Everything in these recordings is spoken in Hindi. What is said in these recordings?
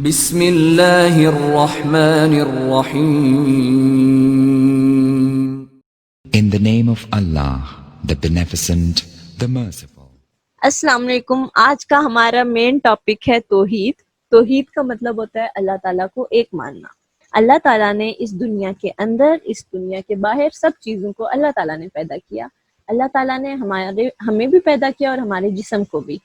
बिस्मिल्लाहिर्रहमानिर्रहीम। In the name of Allah, the Beneficent, the Merciful. अस्सलाम वालेकुम। आज का हमारा मेन टॉपिक है तौहीद। तौहीद का मतलब होता है अल्लाह ताला को एक मानना। अल्लाह ताला ने इस दुनिया के अंदर, इस दुनिया के बाहर सब चीज़ों को अल्लाह ताला ने पैदा किया। अल्लाह ताला ने हमें भी पैदा किया और हमारे जिस्म को भी।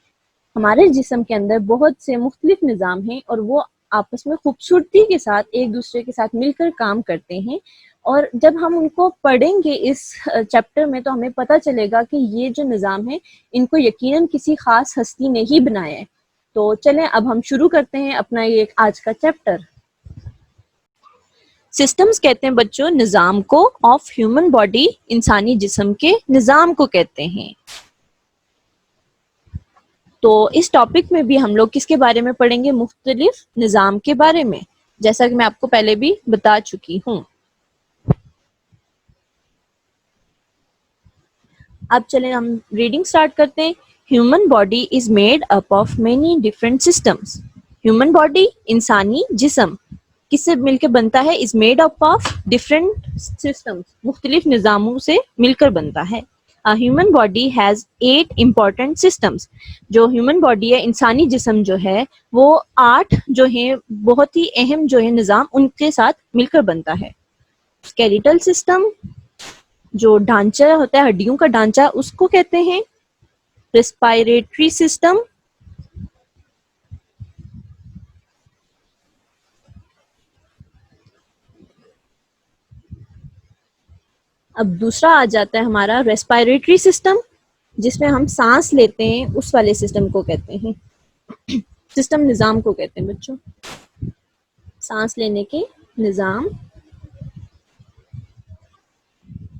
हमारे जिस्म के अंदर बहुत से मुख्तलिफ निज़ाम हैं और वो आपस में खूबसूरती के साथ एक दूसरे के साथ मिलकर काम करते हैं। और जब हम उनको पढ़ेंगे इस चैप्टर में तो हमें पता चलेगा कि ये जो निज़ाम है इनको यकीनन किसी ख़ास हस्ती ने ही बनाया है। तो चलें अब हम शुरू करते हैं अपना ये आज का चैप्टर। सिस्टम्स कहते हैं बच्चों निज़ाम को, ऑफ ह्यूमन बॉडी इंसानी जिस्म के निज़ाम को कहते हैं। तो इस टॉपिक में भी हम लोग किसके बारे में पढ़ेंगे? मुख्तलिफ निज़ाम के बारे में, जैसा कि मैं आपको पहले भी बता चुकी हूँ। अब चलें हम रीडिंग स्टार्ट करते हैं। Human body is made up of many different systems. Human body इंसानी जिस्म किससे मिलकर बनता है? Is made up of different systems, मुख्तलिफ निज़ामों से मिलकर बनता है। A human body has 8 important systems। जो ह्यूमन बॉडी है, इंसानी जिस्म जो है, वो 8 जो है बहुत ही अहम जो है निज़ाम उनके साथ मिलकर बनता है। स्केलेटल सिस्टम, जो ढांचा होता है, हड्डियों का ढांचा, उसको कहते हैं। रेस्पिरेटरी सिस्टम, अब दूसरा आ जाता है हमारा रेस्पिरेटरी सिस्टम, जिसमें हम सांस लेते हैं, उस वाले सिस्टम को कहते हैं। सिस्टम निज़ाम को कहते हैं बच्चों, सांस लेने के निज़ाम।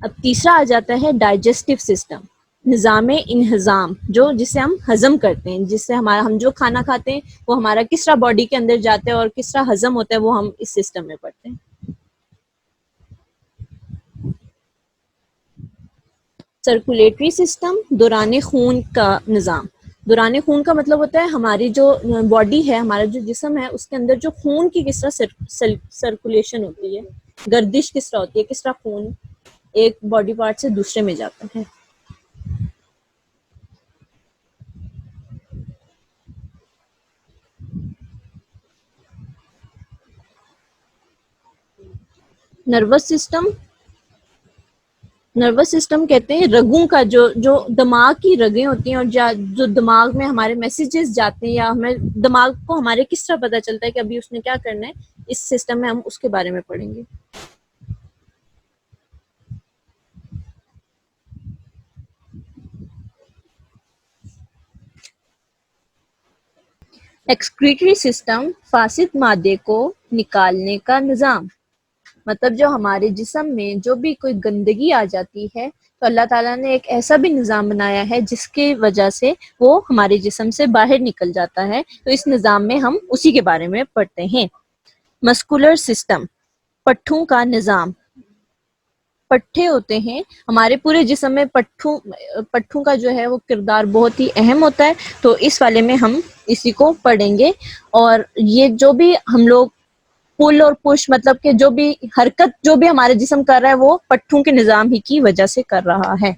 अब तीसरा आ जाता है डाइजेस्टिव सिस्टम, निज़ाम इंहज़ाम, जो जिसे हम हजम करते हैं, जिससे हम जो खाना खाते हैं वो हमारा किस तरह बॉडी के अंदर जाता है और किस तरह हजम होता है, वो हम इस सिस्टम में पढ़ते हैं। सर्कुलेटरी सिस्टम, दौरान खून का निज़ाम। दौरान खून का मतलब होता है हमारी जो बॉडी है, हमारा जो जिस्म है, उसके अंदर जो खून की किस तरह सर्कुलेशन होती है, गर्दिश किस तरह होती है, किस तरह खून एक बॉडी पार्ट से दूसरे में जाता है। नर्वस सिस्टम, नर्वस सिस्टम कहते हैं रगों का, जो दिमाग की रगें होती हैं और जो दिमाग में हमारे मैसेजेस जाते हैं, या हमें दिमाग को हमारे किस तरह पता चलता है कि अभी उसने क्या करना है, इस सिस्टम में हम उसके बारे में पढ़ेंगे। एक्सक्रीटरी सिस्टम, फासिद मादे को निकालने का निज़ाम। मतलब जो हमारे जिस्म में जो भी कोई गंदगी आ जाती है, तो अल्लाह ताला ने एक ऐसा भी निज़ाम बनाया है जिसकी वजह से वो हमारे जिस्म से बाहर निकल जाता है। तो इस निज़ाम में हम उसी के बारे में पढ़ते हैं। मस्कुलर सिस्टम, पट्ठों का निज़ाम। पट्ठे होते हैं हमारे पूरे जिस्म में, पट्ठों का जो है वो किरदार बहुत ही अहम होता है। तो इस वाले में हम इसी को पढ़ेंगे। और ये जो भी हम लोग पुल और पुश, मतलब कि जो भी हरकत जो भी हमारे जिस्म कर रहा है, वो पट्ठों के निज़ाम ही की वजह से कर रहा है।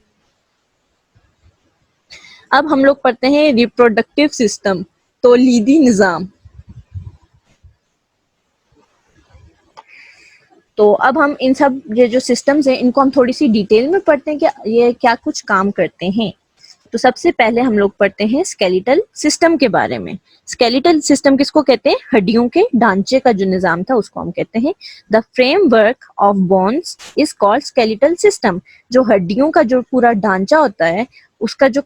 अब हम लोग पढ़ते हैं रिप्रोडक्टिव सिस्टम, तौलीदी निज़ाम। तो अब हम इन सब ये जो सिस्टम्स हैं इनको हम थोड़ी सी डिटेल में पढ़ते हैं कि ये क्या कुछ काम करते हैं। तो सबसे पहले हम लोग पढ़ते हैं स्केलेटल सिस्टम के बारे में। स्केलेटल सिस्टम किसको कहते हैं? हड्डियों के ढांचे का जो निज़ाम था उसको हम कहते हैं। The framework of bones is called skeletal system. जो हड्डियों का जो पूरा ढांचा होता है, उसका जो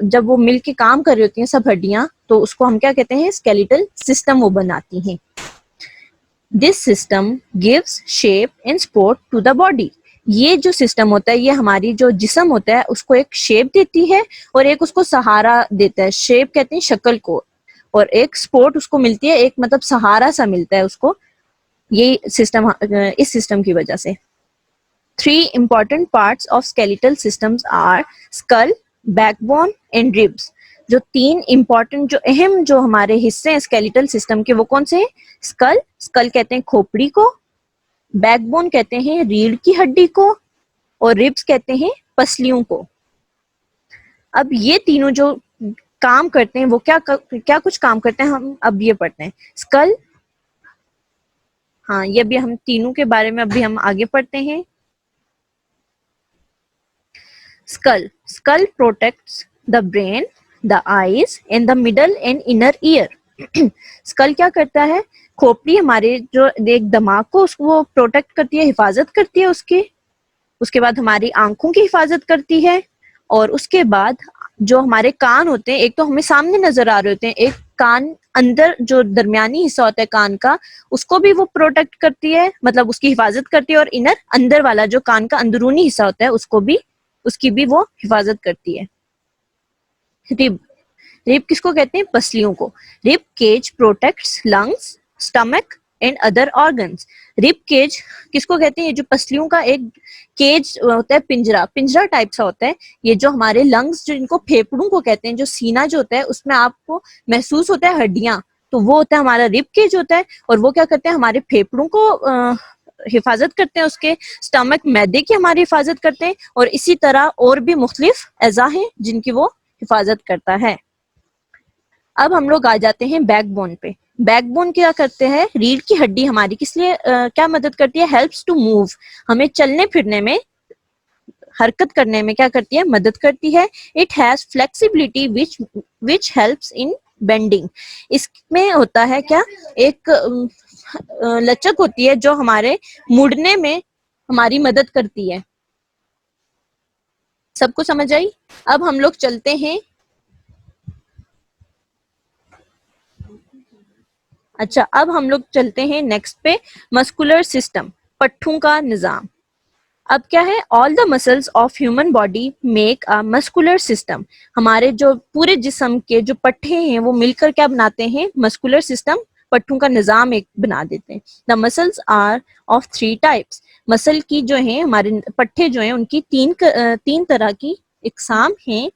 जब वो मिल के काम कर रही होती हैं सब हड्डियां, तो उसको हम क्या कहते हैं? स्केलेटल सिस्टम वो बनाती हैं। This system gives shape and support to the body. ये जो सिस्टम होता है, ये हमारी जो जिस्म होता है उसको एक शेप देती है और एक उसको सहारा देता है। शेप कहते हैं शक्ल को, और एक सपोर्ट उसको मिलती है, एक मतलब सहारा सा मिलता है उसको, ये सिस्टम, इस सिस्टम की वजह से। 3 important parts of skeletal systems are skull, backbone and ribs। जो 3 इंपॉर्टेंट जो अहम जो हमारे हिस्से हैं स्केलेटल सिस्टम के वो कौन से हैं? स्कल, स्कल कहते हैं खोपड़ी को, बैकबोन कहते हैं रीढ़ की हड्डी को, और रिब्स कहते हैं पसलियों को। अब ये तीनों जो काम करते हैं वो क्या कुछ काम करते हैं, हम अब ये पढ़ते हैं। स्कल, हाँ ये भी हम तीनों के बारे में अभी हम आगे पढ़ते हैं। Skull, skull protects the brain, the eyes and the middle and inner ear. Skull क्या करता है? खोपड़ी हमारे जो एक दिमाग को उसको प्रोटेक्ट करती है, हिफाजत करती है उसके बाद हमारी आंखों की हिफाजत करती है, और उसके बाद जो हमारे कान होते हैं, एक तो हमें सामने नजर आ रहे होते हैं, एक कान अंदर जो दरमियानी हिस्सा होता है कान का, उसको भी वो प्रोटेक्ट करती है, मतलब उसकी हिफाजत करती है, और इनर अंदर वाला जो कान का अंदरूनी हिस्सा होता है उसकी भी वो हिफाजत करती है। रिब, रिब किसको कहते हैं? पसलियों को। Rib cage protects lungs, stomach and other organs. Rib cage किसको कहते हैं? ये जो पसलियों का एक केज होता है, पिंजरा, पिंजरा टाइप सा होता है, ये जो हमारे लंग्स जो इनको फेफड़ों को कहते हैं, जो सीना जो होता है उसमें आपको महसूस होता है हड्डियां, तो वो होता है हमारा रिब केज होता है, और वो क्या करते हैं? हमारे फेफड़ों को हिफाजत करते हैं, उसके स्टमक मैदे की हमारी हिफाजत करते हैं, और इसी तरह और भी मुख्तलिफ अज़ा हैं जिनकी वो हिफाजत करता है। अब हम लोग आ जाते हैं बैकबोन पे। बैकबोन क्या करते हैं? रीढ़ की हड्डी हमारी किस लिए क्या मदद करती है? हेल्प्स टू मूव, हमें चलने फिरने में, हरकत करने में क्या करती है? मदद करती है। It has flexibility which helps in bending, इसमें होता है क्या? एक लचक होती है जो हमारे मुड़ने में हमारी मदद करती है। सबको समझ आई? अब हम लोग चलते हैं, अच्छा अब हम लोग चलते हैं नेक्स्ट पे, मस्कुलर सिस्टम, पट्ठों का निजाम। अब क्या है? All the muscles of human body make a muscular system, हमारे जो पूरे जिस्म के जो पट्टे हैं वो मिलकर क्या बनाते हैं? मस्कुलर सिस्टम, पट्टों का निजाम एक बना देते हैं। The muscles are of 3 types, muscle की जो है हमारे पट्टे जो हैं उनकी तीन तरह की इकसाम हैं।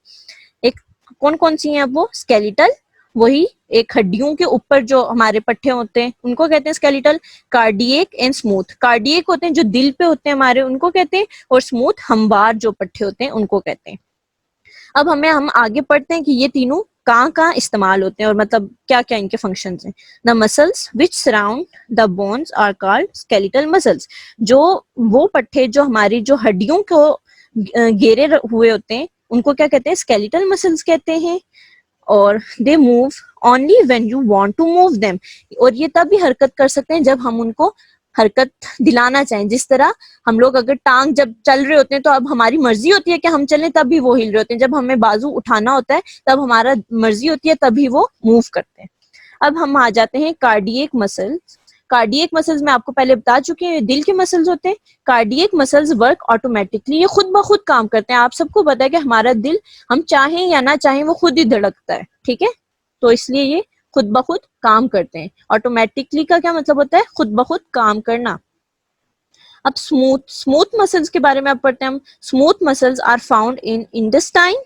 एक कौन कौन सी हैं? अब वो स्केलेटल, वही एक हड्डियों के ऊपर जो हमारे पट्टे होते हैं उनको कहते हैं skeletal. Cardiac and smooth, cardiac होते हैं जो दिल पे होते हैं हमारे, उनको कहते हैं, और स्मूथ हमवार जो पट्टे होते हैं उनको कहते हैं। अब हम आगे पढ़ते हैं कि ये तीनों कहाँ इस्तेमाल होते हैं और मतलब क्या क्या इनके फंक्शंस हैं। The muscles which surround the bones are called skeletal muscles, जो वो पट्टे जो हमारी जो हड्डियों को घेरे हुए होते हैं उनको क्या कहते हैं? स्केलेटल मसल्स कहते हैं। और they move only when you want to move them, और ये तब भी हरकत कर सकते हैं जब हम उनको हरकत दिलाना चाहें। जिस तरह हम लोग अगर टांग जब चल रहे होते हैं तो अब हमारी मर्जी होती है कि हम चलें, तब भी वो हिल रहे होते हैं। जब हमें बाजू उठाना होता है तब हमारा मर्जी होती है, तभी वो मूव करते हैं। अब हम आ जाते हैं कार्डियक मसल्स। कार्डियक मसल्स मैं आपको पहले बता चुकी हूँ, दिल के मसल्स होते हैं। कार्डियक मसल्स वर्क ऑटोमेटिकली, ये खुद ब खुद काम करते हैं। आप सबको पता है कि हमारा दिल हम चाहें या ना चाहें वो खुद ही धड़कता है, ठीक है? तो इसलिए ये खुद ब खुद काम करते हैं। ऑटोमेटिकली का क्या मतलब होता है? खुद ब खुद काम करना। अब स्मूथ मसल्स के बारे में आप पढ़ते हैं हम। Smooth muscles are found in intestine,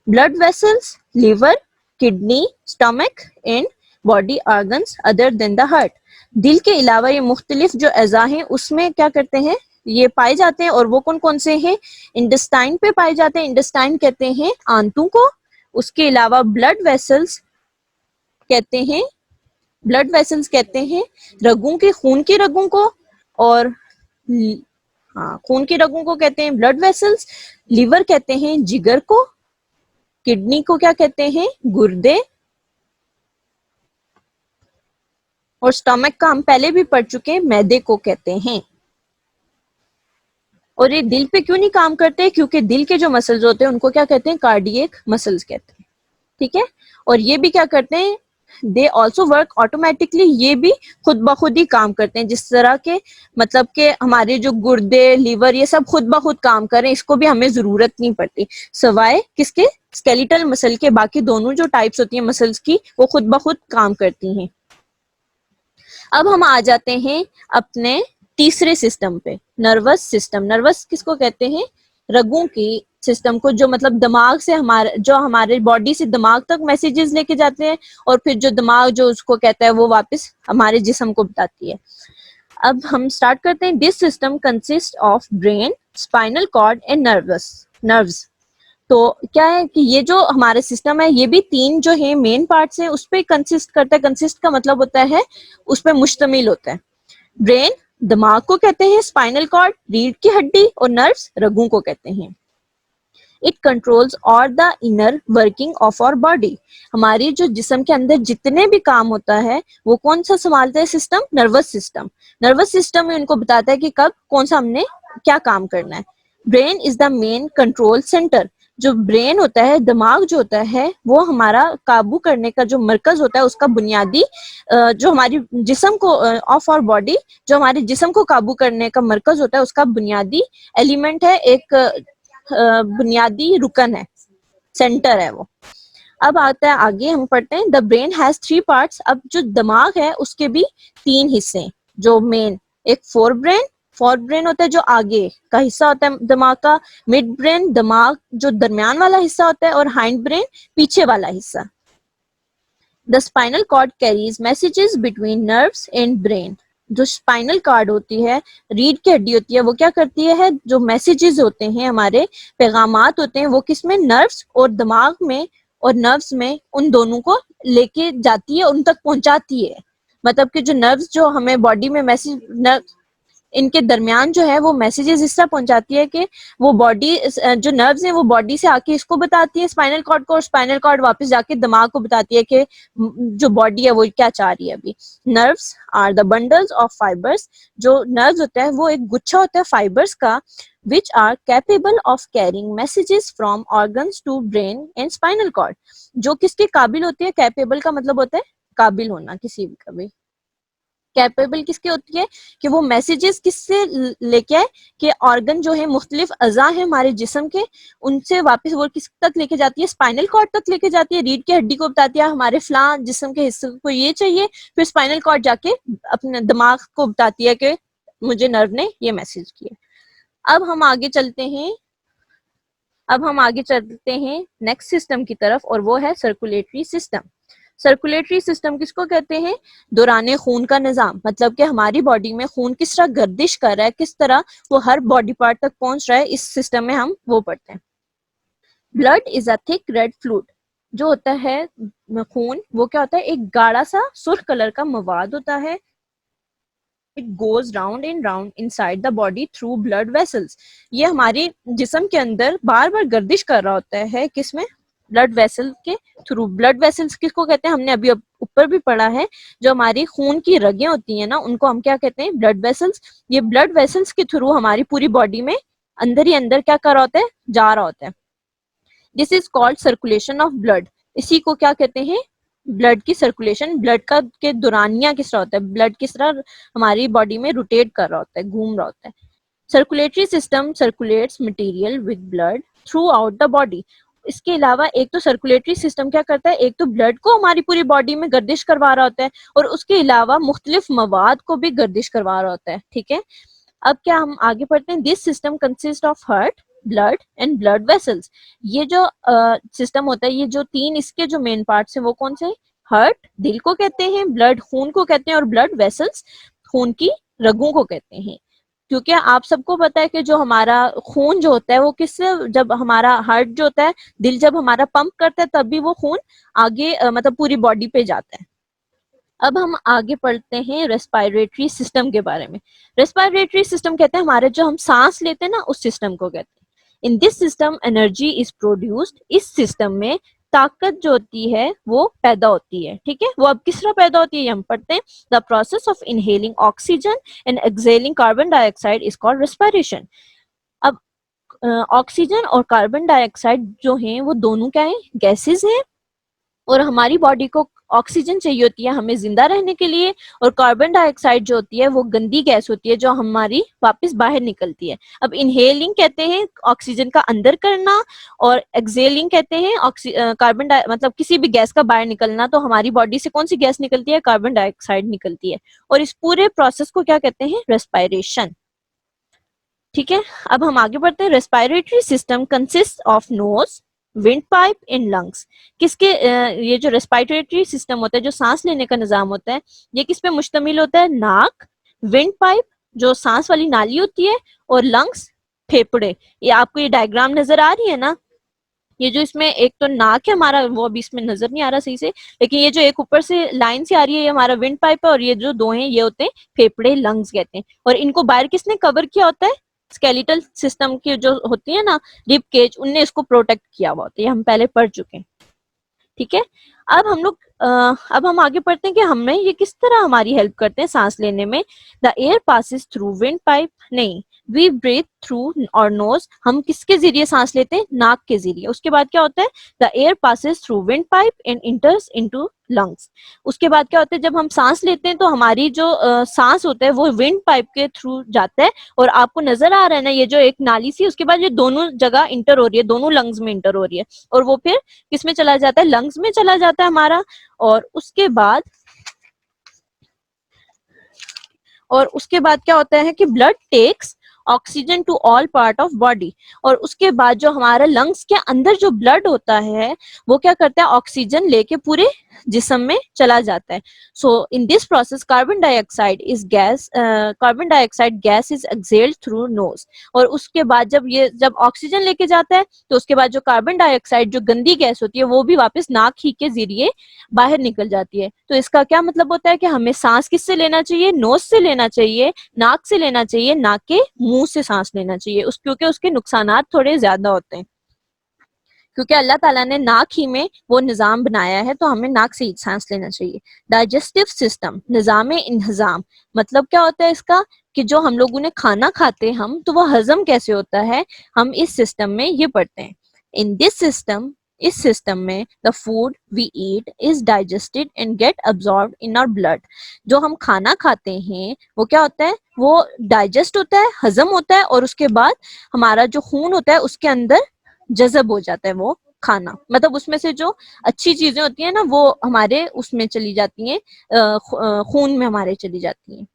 blood vessels, liver, kidney, stomach and body organs other than the heart. दिल के अलावा ये मुख्तलिफ जो अज़ा हैं उसमें क्या करते हैं? ये पाए जाते हैं, और वो कौन कौन से हैं? इंटेस्टाइन पे पाए जाते हैं। इंटेस्टाइन कहते हैं आंतों को। उसके अलावा ब्लड वेसल्स कहते हैं, ब्लड वेसल्स कहते हैं रगों के, खून की रगों को, और हाँ खून की रगों को कहते हैं ब्लड वेसल्स। लिवर कहते हैं जिगर को। किडनी को क्या कहते हैं? गुर्दे। और स्टमक का हम पहले भी पढ़ चुके हैं, मैदे को कहते हैं। और ये दिल पे क्यों नहीं काम करते? क्योंकि दिल के जो मसल्स होते हैं उनको क्या कहते हैं? कार्डियक मसल्स कहते हैं, ठीक है? और ये भी क्या करते हैं? दे ऑल्सो वर्क ऑटोमेटिकली, ये भी खुद ब खुद ही काम करते हैं। जिस तरह के मतलब के हमारे जो गुर्दे, लीवर, ये सब खुद ब खुद काम करें, इसको भी हमें जरूरत नहीं पड़ती, सवाए किसके? स्केलेटल मसल के। बाकी दोनों जो टाइप्स होती हैं मसल्स की वो खुद ब खुद काम करती हैं। अब हम आ जाते हैं अपने तीसरे सिस्टम पे, नर्वस सिस्टम। नर्वस किसको कहते हैं? रगों की सिस्टम को, जो मतलब दिमाग से हमारे बॉडी से दिमाग तक मैसेजेस लेके जाते हैं, और फिर जो दिमाग जो उसको कहता है वो वापस हमारे जिस्म को बताती है। अब हम स्टार्ट करते हैं। This system consist of brain, spinal cord and nerves. तो क्या है कि ये जो हमारे सिस्टम है ये भी 3 जो है मेन पार्ट्स हैं उस पे कंसिस्ट करता है। कंसिस्ट का मतलब होता है उस पे मुश्तमिल होता है। ब्रेन दिमाग को कहते हैं, स्पाइनल कॉर्ड रीढ़ की हड्डी, और नर्व्स रगों को कहते हैं। It controls all the inner working of our body. हमारी जो जिस्म के अंदर जितने भी काम होता है वो कौन सा संभालता है? System, nervous system. Nervous system में उनको बताता है कि कब कौन सा हमने क्या काम करना है। Brain is the main control centre. जो ब्रेन होता है, दिमाग जो होता है, वो हमारा काबू करने का जो मरकज होता है, उसका बुनियादी जो हमारी जिस्म को ऑफ आवर बॉडी, जो हमारे जिस्म को काबू करने का मरकज होता है, उसका बुनियादी एलिमेंट है, एक बुनियादी रुकन है, सेंटर है वो। अब आता है आगे, हम पढ़ते हैं द ब्रेन हैज 3 पार्ट्स। अब जो दिमाग है उसके भी 3 हिस्से हैं जो मेन। एक फोर ब्रेन होता है जो आगे का हिस्सा होता है दिमाग का, मिड ब्रेन दिमाग जो दरमियान वाला हिस्सा होता है, और हाइंड ब्रेन पीछे वाला हिस्सा। The spinal cord carries messages between nerves and brain. जो स्पाइनल कार्ड होती है, रीढ़ की हड्डी होती है, वो क्या करती है? जो मैसेजेस होते हैं, हमारे पैगामात होते हैं, वो किसमें? नर्व्स और दिमाग में और नर्व्स में, उन दोनों को लेके जाती है, उन तक पहुंचाती है। मतलब कि जो नर्व्स जो हमें बॉडी में मैसेज, इनके दरमियान जो है वो मैसेजेस इस तरह पहुंचाती है कि वो बॉडी, जो नर्व्स हैं वो बॉडी से आके इसको बताती है स्पाइनल कॉर्ड को, और स्पाइनल कॉर्ड वापस जाके दिमाग को बताती है कि जो बॉडी है वो क्या चाह रही है अभी। Nerves are the bundles of fibres. जो नर्व्स होता है वो एक गुच्छा होता है फाइबर्स का, which are capable of carrying messages from organs to brain and spinal cord। जो किसके काबिल होती है? कैपेबल का मतलब होता है काबिल होना, किसी भी कभी। कैपेबल किसकी होती है? कि वो मैसेजेस किससे लेके आए कि ऑर्गन जो है, मुख्तलिफ अज़ा है हमारे जिस्म के, उनसे वापस वो किस तक लेके जाती है? स्पाइनल कॉर्ड तक लेके जाती है। रीढ़ की हड्डी को बताती है हमारे फलां जिस्म के हिस्से को ये चाहिए, फिर स्पाइनल कॉर्ड जाके अपने दिमाग को बताती है कि मुझे नर्व ने ये मैसेज किया। अब हम आगे चलते हैं नेक्स्ट सिस्टम की तरफ, और वो है सर्कुलेटरी सिस्टम। सर्कुलेटरी सिस्टम किसको कहते हैं? दौराने खून का निजाम। मतलब कि हमारी बॉडी में खून किस तरह गर्दिश कर रहा है, किस तरह वो हर बॉडी पार्ट तक पहुंच रहा है, इस सिस्टम में हम वो पढ़ते हैं। Blood is a thick red fluid. जो होता है खून, वो क्या होता है? एक गाढ़ा सा सुर्ख कलर का मवाद होता है। It goes round and round inside the body through blood vessels. ये हमारे जिस्म के अंदर बार बार गर्दिश कर रहा होता है, किसमें? ब्लड वेसल के थ्रू। ब्लड वेसल्स किसको कहते हैं? हमने अभी ऊपर भी पढ़ा है, जो हमारी खून की रगें होती हैं ना, उनको हम क्या कहते हैं? Blood vessels. ये ब्लड वेसल्स के थ्रू हमारी पूरी बॉडी में अंदर ही अंदर क्या कर रहा होता है? जा रहा होता है। This is called circulation of blood. इसी को क्या कहते हैं? ब्लड की सर्कुलेशन। ब्लड का के दौरानिया किस तरह होता है? ब्लड किस तरह हमारी बॉडी में रोटेट कर रहा होता है, घूम रहा होता है। Circulatory system circulates material with blood through out the body. इसके अलावा एक तो सर्कुलेटरी सिस्टम क्या करता है? एक तो ब्लड को हमारी पूरी बॉडी में गर्दिश करवा रहा होता है, और उसके अलावा मुख्तलिफ मवाद को भी गर्दिश करवा रहा होता है। ठीक है, अब क्या हम आगे पढ़ते हैं। This system consist of heart, blood and blood vessels. ये जो सिस्टम होता है, ये जो 3 इसके जो मेन पार्ट्स हैं वो कौन से? हार्ट दिल को कहते हैं, ब्लड खून को कहते हैं, और ब्लड वेसल्स खून की रगों को कहते हैं। क्योंकि आप सबको पता है कि जो हमारा खून जो होता है वो किससे, जब हमारा हार्ट जो होता है, दिल जब हमारा पंप करता है तभी वो खून आगे मतलब पूरी बॉडी पे जाता है। अब हम आगे पढ़ते हैं रेस्पिरेटरी सिस्टम के बारे में। रेस्पिरेटरी सिस्टम कहते हैं हमारे जो हम सांस लेते हैं ना, उस सिस्टम को कहते हैं। In this system energy is produced. इस सिस्टम में ताकत जो होती है वो पैदा होती है। ठीक है, वो अब किस तरह पैदा होती है हम पढ़ते हैं। The process of inhaling oxygen and exhaling carbon dioxide is called respiration. अब ऑक्सीजन और कार्बन डाइऑक्साइड जो हैं वो दोनों क्या है? गैसेस हैं, और हमारी बॉडी को ऑक्सीजन चाहिए होती है हमें जिंदा रहने के लिए, और कार्बन डाइऑक्साइड जो होती है वो गंदी गैस होती है जो हमारी वापस बाहर निकलती है। अब इनहेलिंग कहते हैं ऑक्सीजन का अंदर करना, और एक्सहेलिंग कहते हैं कार्बन मतलब किसी भी गैस का बाहर निकलना। तो हमारी बॉडी से कौन सी गैस निकलती है? कार्बन डाइऑक्साइड निकलती है, और इस पूरे प्रोसेस को क्या कहते हैं? रेस्पिरेशन। ठीक है, अब हम आगे बढ़ते हैं। Respiratory system consist of nose, wind pipe and lungs. किसके ये जो रेस्पिरेटरी सिस्टम होता है, जो सांस लेने का निजाम होता है, ये किस पे मुश्तमिल होता है? नाक, विंड पाइप जो सांस वाली नाली होती है, और लंग्स फेफड़े। ये आपको ये डायग्राम नजर आ रही है ना? ये जो इसमें एक तो नाक है हमारा, वो अभी इसमें नजर नहीं आ रहा सही से, लेकिन ये जो एक ऊपर से लाइन से आ रही है ये हमारा विंड पाइप है, और ये जो दो हैं ये होते हैं फेफड़े, लंग्स कहते हैं। और इनको बाहर किसने कवर किया होता है? स्केलेटल सिस्टम की जो होती है ना, रिब केज, उनने इसको प्रोटेक्ट किया हुआ होता है। ये हम पहले पढ़ चुके हैं। ठीक है, अब हम लोग अब हम आगे पढ़ते हैं कि हमें ये किस तरह हमारी हेल्प करते हैं सांस लेने में। The air passes through wind pipe, नहीं, वी ब्रीथ थ्रू और नोज। हम किसके जरिए सांस लेते हैं? नाक के जरिए। उसके बाद क्या होता है? The air passes through wind pipe and इंटर्स into lungs. उसके बाद क्या होता है? जब हम सांस लेते हैं तो हमारी जो सांस होता है वो विंड पाइप के थ्रू जाता है, और आपको नजर आ रहा है ना ये जो एक नाली सी, उसके बाद ये दोनों जगह इंटर हो रही है, दोनों लंग्स में इंटर हो रही है, और वो फिर किस में चला जाता है? लंग्स में चला जाता है हमारा। और उसके बाद क्या होता है कि blood takes oxygen to all part of body. और उसके बाद जो हमारा लंग्स के अंदर जो ब्लड होता है वो क्या करता है? ऑक्सीजन लेके पूरे जिस्म में चला जाता है। So in this process carbon dioxide gas is exhaled through nose. और उसके बाद जब ऑक्सीजन लेके जाता है तो उसके बाद जो कार्बन डाइऑक्साइड, जो गंदी गैस होती है, वो भी वापस नाक ही के जरिए बाहर निकल जाती है। तो इसका क्या मतलब होता है कि हमें सांस किससे लेना चाहिए? नोज से लेना चाहिए, नाक से लेना चाहिए, नाक के मुंह से सांस लेना चाहिए, क्योंकि उसके नुकसानात थोड़े ज्यादा होते हैं। क्योंकि अल्लाह ताला ने नाक ही में वो निज़ाम बनाया है, तो हमें नाक से ही सांस लेना चाहिए। डाइजेस्टिव सिस्टम, निज़ाम इंहजाम, मतलब क्या होता है इसका? कि जो हम लोगों ने खाना खाते हम, तो वो हजम कैसे होता है, हम इस सिस्टम में ये पढ़ते हैं। इन दिस सिस्टम, इस सिस्टम में the food we eat is digested and get absorbed in our blood. जो हम खाना खाते हैं वो क्या होता है? वो डाइजेस्ट होता है, हजम होता है, और उसके बाद हमारा जो खून होता है उसके अंदर जज़ब हो जाता है वो खाना। मतलब उसमें से जो अच्छी चीजें होती है ना, वो हमारे उसमें चली जाती हैं, खून में हमारे चली जाती हैं।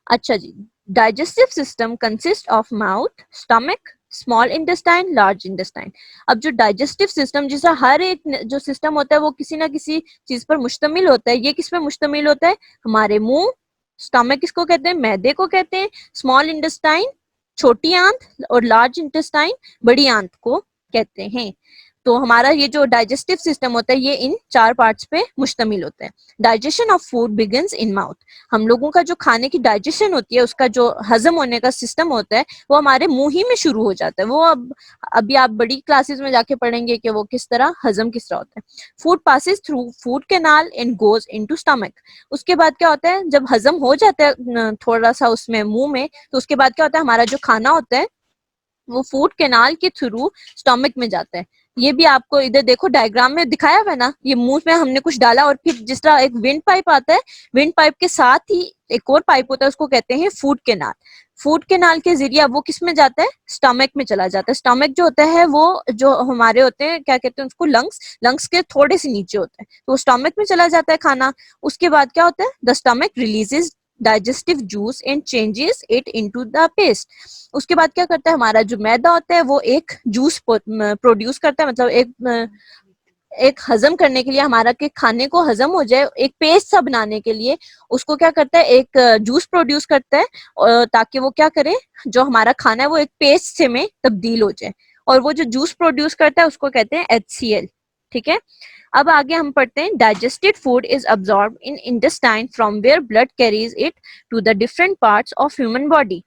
अच्छा जी, digestive system consist of mouth, stomach, small intestine, large intestine. अब जो डाइजेस्टिव सिस्टम, जैसा हर एक जो सिस्टम होता है वो किसी ना किसी चीज पर मुश्तमिल होता है, ये किस पे मुश्तमिल होता है? हमारे मुंह, स्टमक किसको कहते हैं? मैदे को कहते हैं, स्मॉल इंटेस्टाइन छोटी आंत, और लार्ज इंटेस्टाइन बड़ी आंत को कहते हैं। तो हमारा ये जो डाइजेस्टिव सिस्टम होता है ये इन चार पार्ट्स पे मुश्तमिल होता है। Digestion of food begins in mouth. हम लोगों का जो खाने की डाइजेशन होती है, उसका जो हजम होने का सिस्टम होता है, वो हमारे मुंह ही में शुरू हो जाता है। वो अभी आप बड़ी क्लासेस में जाके पढ़ेंगे कि वो किस तरह हजम किस तरह होता है। Food passes through food canal and goes into stomach. उसके बाद क्या होता है? जब हजम हो जाता है थोड़ा सा उसमें मुंह में, तो उसके बाद क्या होता है? हमारा जो खाना होता है वो फूड कैनाल के थ्रू स्टमक में जाता है। ये भी आपको इधर देखो डायग्राम में दिखाया हुआ है ना, ये मुंह में हमने कुछ डाला, और फिर जिस तरह एक विंड पाइप आता है, विंड पाइप के साथ ही एक और पाइप होता है, उसको कहते हैं फूड कैनाल। फूड कैनाल के जरिए वो किस में जाता है? स्टमक में चला जाता है। स्टमक जो होता है वो जो हमारे होते हैं, क्या कहते हैं उसको? लंग्स के थोड़े से नीचे होता है, तो स्टमक में चला जाता है खाना। उसके बाद क्या होता है? The stomach releases digestive juice and changes it into the paste. उसके बाद क्या करता है? हमारा जो मैदा होता है वो एक जूस प्रोड्यूस करता है, मतलब एक हजम करने के लिए, हमारा के खाने को हजम हो जाए, एक पेस्ट सा बनाने के लिए उसको क्या करता है? एक जूस प्रोड्यूस करता है, ताकि वो क्या करे? जो हमारा खाना है वो एक पेस्ट से में तब्दील हो जाए, और वो जो जूस प्रोड्यूस करता है उसको कहते हैं HCl। ठीक है, अब आगे हम पढ़ते हैं। Digested food is absorbed in intestine from where blood carries it to the different parts of human body.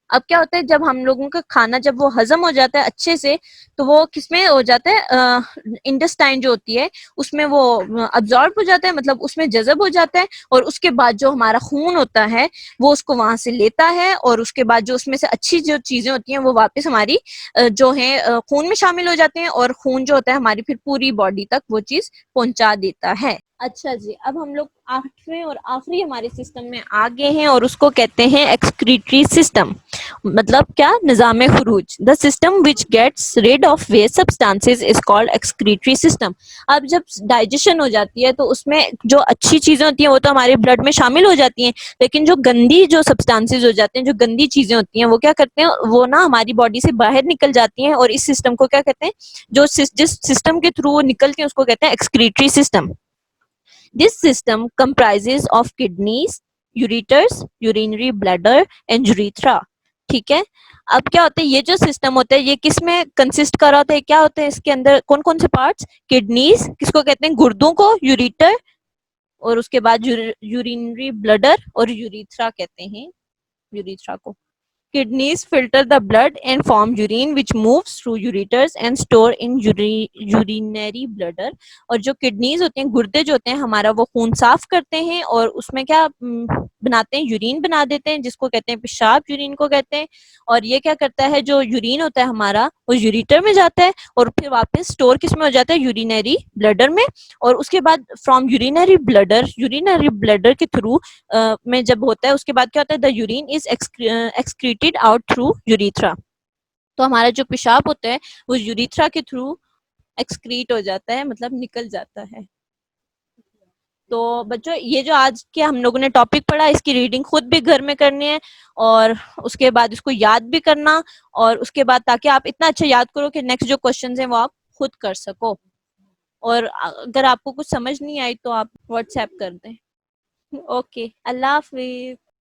अब क्या होता है? जब हम लोगों का खाना जब वो हजम हो जाता है अच्छे से, तो वो किसमें हो जाता है? इंटेस्टाइन जो होती है उसमें वो अब्सॉर्ब हो जाता है, मतलब उसमें जज़ब हो जाता है, और उसके बाद जो हमारा खून होता है वो उसको वहां से लेता है, और उसके बाद जो उसमें से अच्छी जो चीजें होती हैं वो वापस हमारी जो है खून में शामिल हो जाते हैं, और खून जो होता है हमारी फिर पूरी बॉडी तक वो चीज पहुंचा देता है। अच्छा जी, अब हम लोग आठवें और आखिरी हमारे सिस्टम में आ गए हैं और उसको कहते हैं एक्सक्रीटरी सिस्टम। मतलब क्या, निज़ाम खुरूज। The system which gets rid of waste substances is called excretory system. अब जब डाइजेशन हो जाती है तो उसमें जो अच्छी चीजें होती हैं वो तो हमारे ब्लड में शामिल हो जाती हैं, लेकिन जो गंदी जो सब्सटेंसेस हो जाते हैं, जो गंदी चीजें होती हैं, वो क्या करते हैं, वो ना हमारी बॉडी से बाहर निकल जाती हैं और इस सिस्टम को क्या कहते हैं, जिस सिस्टम के थ्रू वो निकलती हैं उसको कहते हैं excretory system. This system comprises of kidneys, ureters, urinary bladder and urethra. ठीक है। अब क्या होता है, ये जो सिस्टम होता है ये किस में कंसिस्ट कर रहा होता है, क्या होता है इसके अंदर, कौन कौन से पार्ट्स? किडनीज, किसको कहते हैं, गुर्दों को, यूरिटर, और उसके बाद यूरिनरी ब्लडर, और यूरिथ्रा कहते हैं यूरिथ्रा को। Kidneys filter the blood and form urine which moves through ureters and store in urinary bladder। और जो किडनीज होते हैं, गुर्दे जो होते हैं हमारा, वो खून साफ करते हैं और उसमें क्या बनाते हैं, यूरिन बना देते हैं, जिसको कहते हैं पेशाब, यूरिन को कहते हैं। और ये क्या करता है, जो यूरिन होता है हमारा वो यूरिटर में जाता है और फिर वापस स्टोर किस में हो जाता है, यूरिनरी ब्लडर में। और उसके बाद फ्रॉम यूरिनरी ब्लडर के थ्रू में जब होता है, उसके बाद क्या होता है, the urine is excreted out through urethra. तो हमारा जो पेशाब होता है वो यूरिथ्रा के थ्रू एक्सक्रीट हो जाता है, मतलब निकल जाता है। तो बच्चों, ये जो आज के हम लोगों ने टॉपिक पढ़ा, इसकी रीडिंग खुद भी घर में करनी है और उसके बाद इसको याद भी करना, और उसके बाद ताकि आप इतना अच्छा याद करो कि नेक्स्ट जो क्वेश्चंस हैं वो आप खुद कर सको। और अगर आपको कुछ समझ नहीं आई तो आप व्हाट्सएप कर दें। ओके, अल्लाह हाफिज।